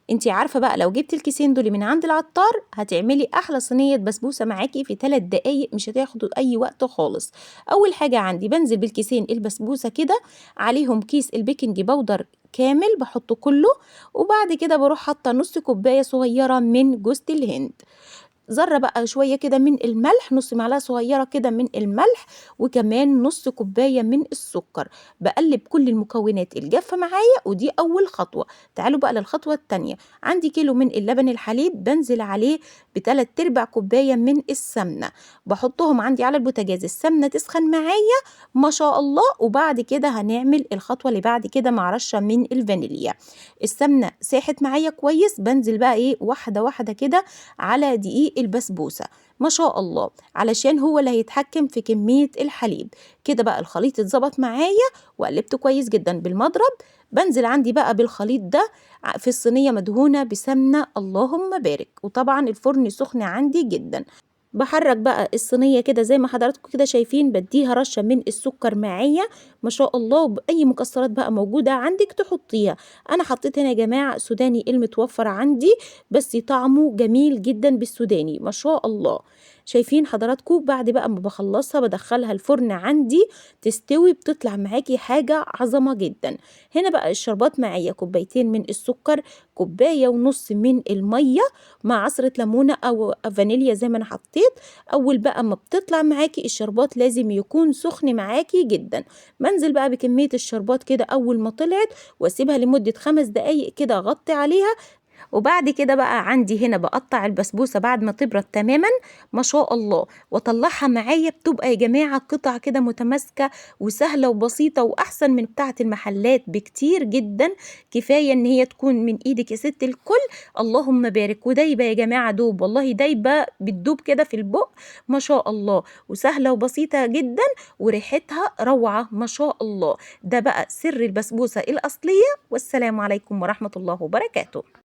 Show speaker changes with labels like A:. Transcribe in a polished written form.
A: انتي عارفة بقى لو جبتي الكيسين دول من عند العطار هتعملي احلى صينية بسبوسة معاكي في 3 دقايق، مش هتاخدوا اي وقت خالص. اول حاجة عندي بنزل بالكيسين البسبوسة كده، عليهم كيس البيكنج باودر كامل بحطه كله، وبعد كده بروح حاطة نص كوباية صغيرة من جوز الهند، ذرة بقى شوية كده من الملح، نص معلقة صغيرة كده من الملح، وكمان نص كوباية من السكر. بقلب كل المكونات الجافة معايا، ودي أول خطوة. تعالوا بقى للخطوة التانية. عندي كيلو من اللبن الحليب بنزل عليه ب3/4 كوباية من السمنة، بحطهم عندي على البوتاجاز، السمنة تسخن معايا ما شاء الله، وبعد كده هنعمل الخطوة اللي بعد كده مع رشة من الفانيليا. السمنة ساحت معايا كويس، بنزل بقى ايه واحدة واحدة كده على دقيق البسبوسة ما شاء الله، علشان هو اللي هيتحكم في كمية الحليب. كده بقى الخليط اتظبط معايا وقلبته كويس جدا بالمضرب. بنزل عندي بقى بالخليط ده في الصينية مدهونة بسمنة اللهم بارك، وطبعا الفرن سخن عندي جدا. بحرك بقى الصينية كده زي ما حضراتكم كده شايفين، بديها رشة من السكر معايا ما شاء الله، وبأي مكسرات بقى موجودة عندك تحطيها. أنا حطيت هنا يا جماعة سوداني المتوفر عندي، بس طعمه جميل جدا بالسوداني ما شاء الله. شايفين حضراتكم بعد بقى ما بخلصها بدخلها الفرن عندي تستوي، بتطلع معاكي حاجة عظمة جدا. هنا بقى الشربات معايا كوبايتين من السكر، كوباية ونص من المية، مع عصرة ليمونة أو فانيليا زي ما أنا حطيت. أول بقى ما بتطلع معاكي الشربات لازم يكون سخن معاكي جدا. بنزل بقى بكمية الشربات كده أول ما طلعت، واسيبها لمدة 5 دقايق كده أغطي عليها. وبعد كده بقى عندي هنا بقطع البسبوسة بعد ما تبرد تماما ما شاء الله، واطلعها معايا، بتبقى يا جماعة قطع كده متماسكة وسهلة وبسيطة، واحسن من بتاعة المحلات بكتير جدا. كفاية ان هي تكون من ايدك يا ست الكل اللهم بارك، ودايبة يا جماعة دوب، والله دايبة بتدوب كده في البق ما شاء الله، وسهلة وبسيطة جدا، وريحتها روعة ما شاء الله. ده بقى سر البسبوسة الأصلية، والسلام عليكم ورحمة الله وبركاته.